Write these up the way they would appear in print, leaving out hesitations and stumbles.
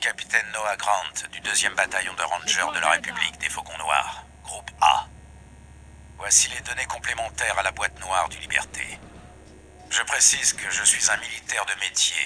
capitaine Noah Grant du 2e bataillon de Rangers de la République des Faucons Noirs, groupe A. Voici les données complémentaires à la boîte noire du Liberté. Je précise que je suis un militaire de métier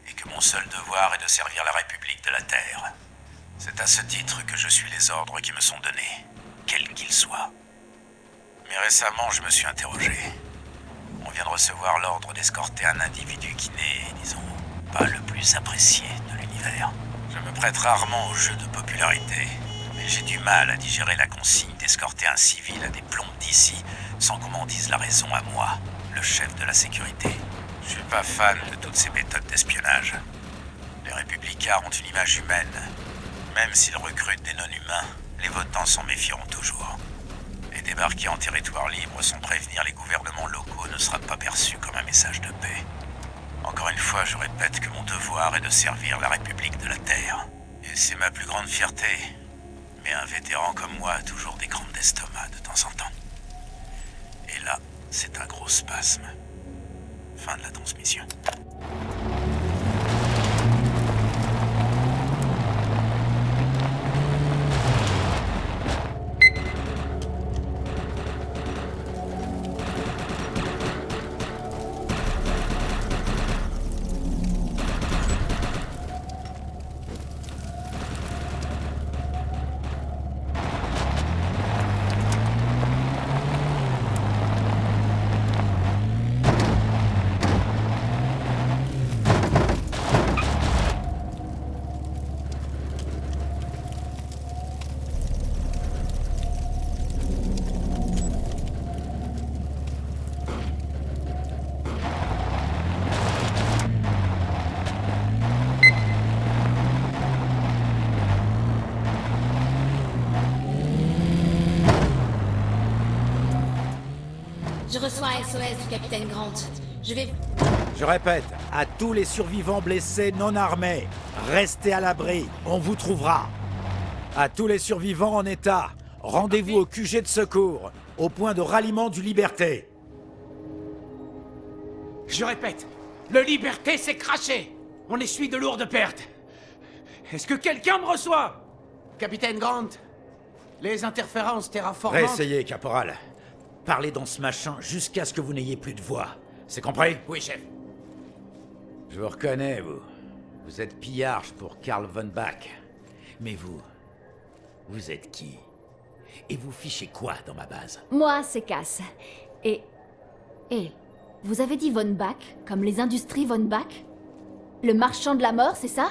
et que mon seul devoir est de servir la République de la Terre. C'est à ce titre que je suis les ordres qui me sont donnés, quels qu'ils soient. Mais récemment, je me suis interrogé. On vient de recevoir l'ordre d'escorter un individu qui n'est, disons, pas le plus apprécié de l'univers. Je me prête rarement au jeu de popularité, mais j'ai du mal à digérer la consigne d'escorter un civil à des plombes d'ici sans qu'on m'en dise la raison à moi, le chef de la sécurité. Je suis pas fan de toutes ces méthodes d'espionnage. Les républicains ont une image humaine. Même s'ils recrutent des non-humains, les votants s'en méfieront toujours. Et débarquer en territoire libre sans prévenir les gouvernements locaux ne sera pas perçu comme un message de paix. Encore une fois, je répète que mon devoir est de servir la République de la Terre. Et c'est ma plus grande fierté. Mais un vétéran comme moi a toujours des crampes d'estomac de temps en temps. Et là, c'est un gros spasme. Fin de la transmission. Je reçois un SOS du capitaine Grant. Je répète, à tous les survivants blessés non armés, restez à l'abri, on vous trouvera. À tous les survivants en état, rendez-vous au QG de secours, au point de ralliement du Liberté. Je répète, le Liberté s'est craché. On essuie de lourdes pertes. Est-ce que quelqu'un me reçoit? Capitaine Grant, les interférences terraformantes... Réessayez, caporal. Parlez dans ce machin jusqu'à ce que vous n'ayez plus de voix. C'est compris? Oui, chef. Je vous reconnais, vous. Vous êtes pillarge pour Karl von Bach. Mais vous êtes qui? Et vous fichez quoi dans ma base? Moi, c'est Cass. Et... vous avez dit von Bach, comme les industries von Bach? Le marchand de la mort, c'est ça?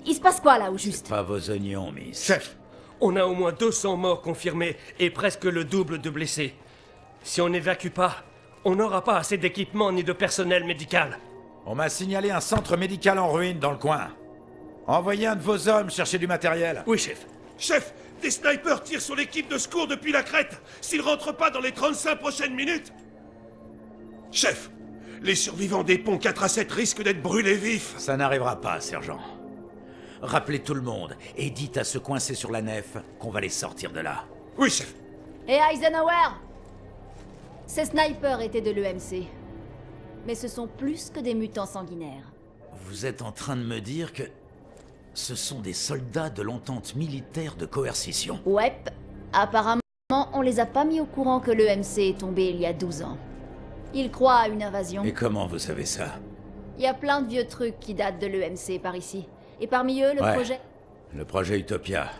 Il se passe quoi, là, au juste? Pas vos oignons, miss. Chef, on a au moins 200 morts confirmés et presque le double de blessés. Si on n'évacue pas, on n'aura pas assez d'équipement ni de personnel médical. On m'a signalé un centre médical en ruine dans le coin. Envoyez un de vos hommes chercher du matériel. Oui, chef. Chef, des snipers tirent sur l'équipe de secours depuis la crête. S'ils rentrent pas dans les 35 prochaines minutes... Chef, les survivants des ponts 4 à 7 risquent d'être brûlés vifs. Ça n'arrivera pas, sergent. Rappelez tout le monde et dites à ceux coincés sur la nef qu'on va les sortir de là. Oui, chef. Et Eisenhower? Ces snipers étaient de l'EMC. Mais ce sont plus que des mutants sanguinaires. Vous êtes en train de me dire que... ce sont des soldats de l'entente militaire de coercition? Ouais, apparemment, on les a pas mis au courant que l'EMC est tombé il y a 12 ans. Ils croient à une invasion. Et comment vous savez ça? Il y a plein de vieux trucs qui datent de l'EMC par ici. Et parmi eux, le projet... Le projet Utopia.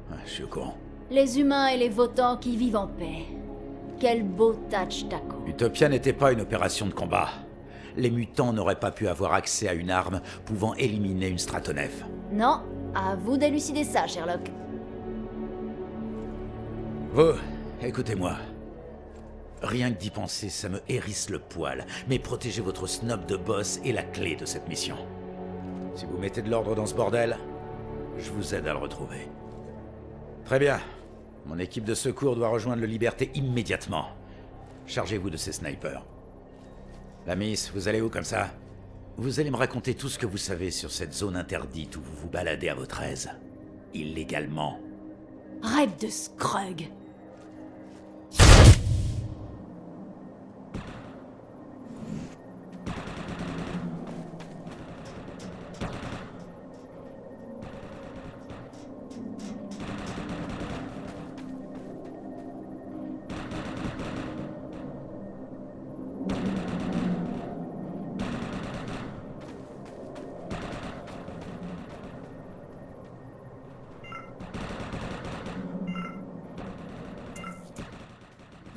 Ouais, je suis au courant. Les humains et les votants qui vivent en paix. Quel beau touch, Taco. Utopia n'était pas une opération de combat. Les mutants n'auraient pas pu avoir accès à une arme pouvant éliminer une stratonef. Non, à vous d'élucider ça, Sherlock. Vous, écoutez-moi. Rien que d'y penser, ça me hérisse le poil. Mais protégez votre snob de boss est la clé de cette mission. Si vous mettez de l'ordre dans ce bordel, je vous aide à le retrouver. Très bien. Mon équipe de secours doit rejoindre le Liberté immédiatement. Chargez-vous de ces snipers. La miss, vous allez où comme ça? Vous allez me raconter tout ce que vous savez sur cette zone interdite où vous vous baladez à votre aise. Illégalement. Rêve de Scrug.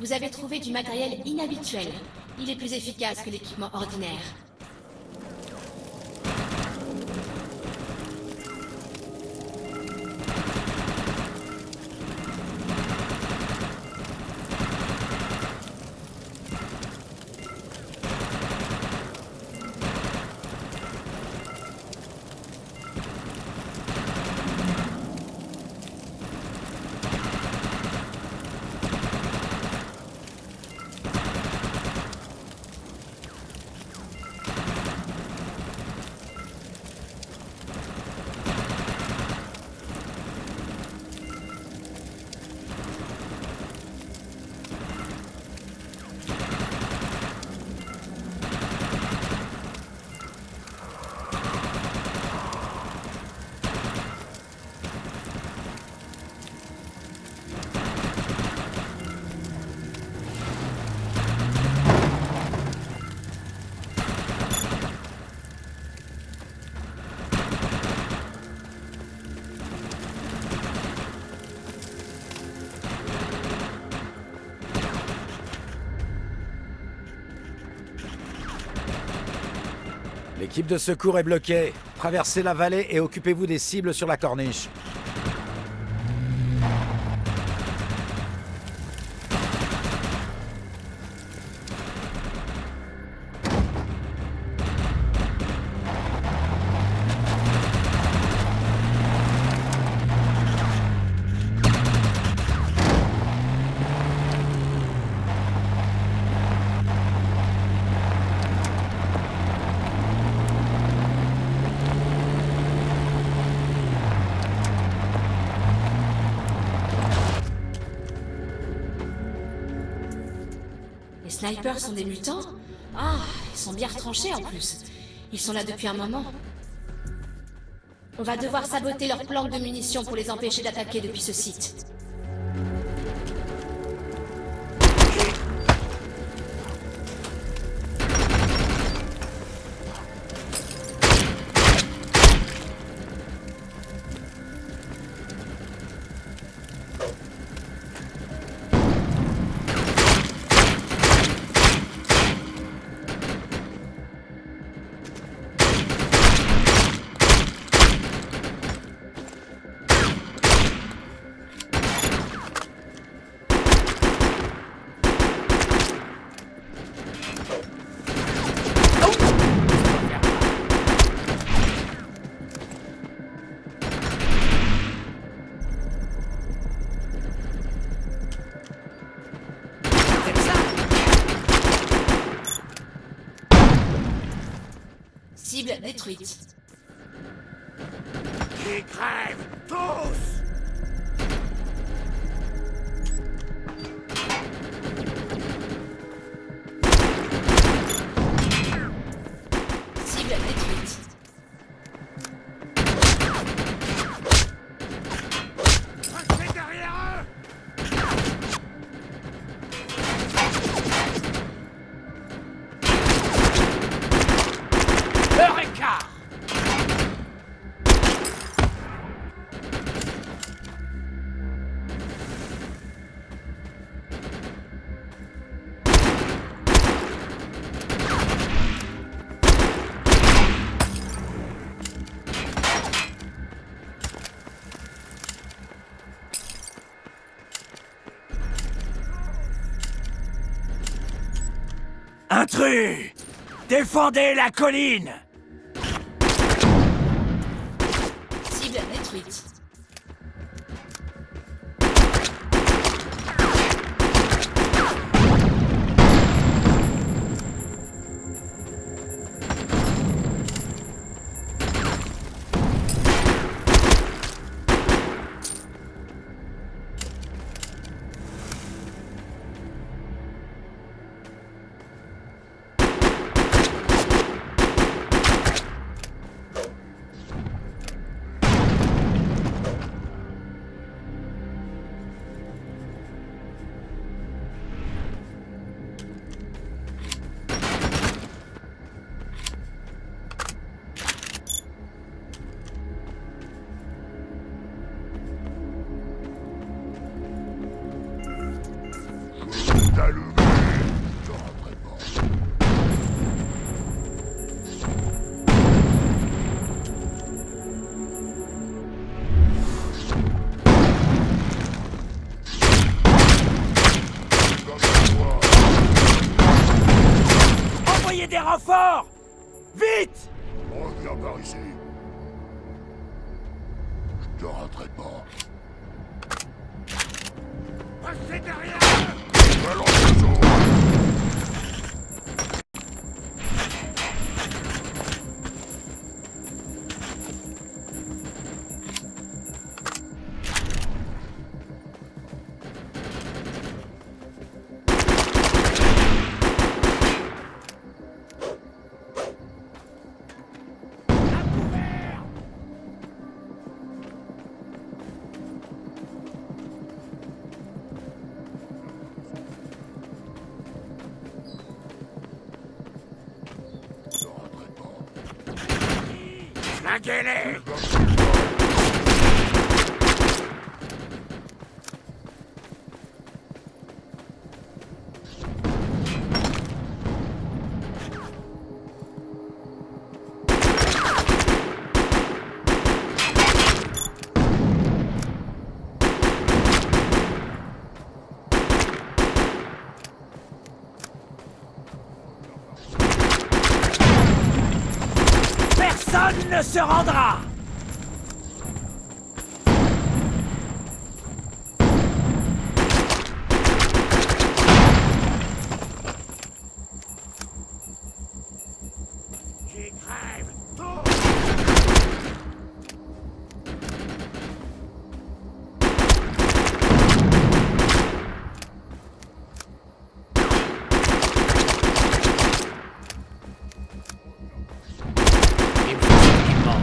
Vous avez trouvé du matériel inhabituel. Il est plus efficace que l'équipement ordinaire. L'équipe de secours est bloquée. Traversez la vallée et occupez-vous des cibles sur la corniche. Les snipers sont des mutants? Ah, ils sont bien retranchés en plus. Ils sont là depuis un moment. On va devoir saboter leur planque de munitions pour les empêcher d'attaquer depuis ce site. Cible détruite. Ils crèvent tous! Cible détruite. Restez derrière eux! Eureka! Intrus! Défendez la colline! Cible détruite. des renforts! Vite! Reviens par ici. Je te raterai pas. Passez derrière! Balance les autres. Flinguez-les! Personne ne se rendra! J'y crève! Il me faut de l'équipement.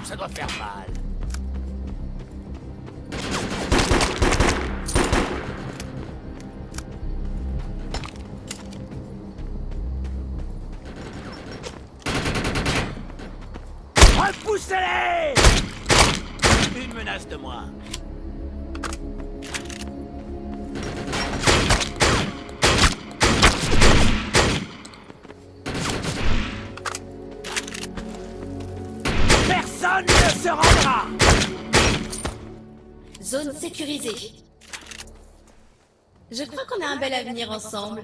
Ça doit faire mal. Repoussez-les! Une menace de moins. Personne ne se rendra! Zone sécurisée. Je crois qu'on a un bel avenir ensemble.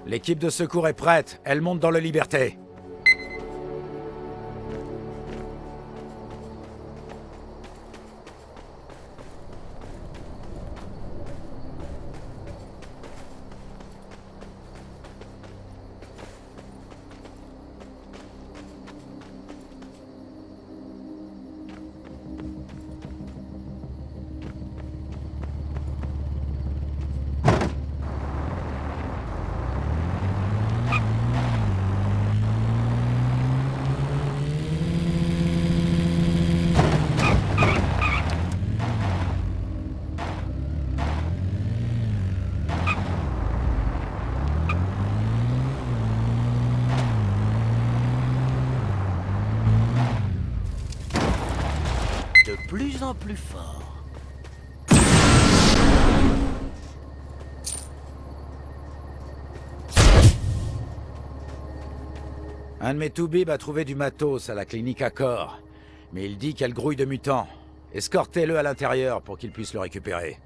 L'équipe de secours est prête. Elle monte dans le Liberté. De plus en plus fort. Un de mes toubibs a trouvé du matos à la clinique Accor. Mais il dit qu'elle grouille de mutants. Escortez-le à l'intérieur pour qu'il puisse le récupérer.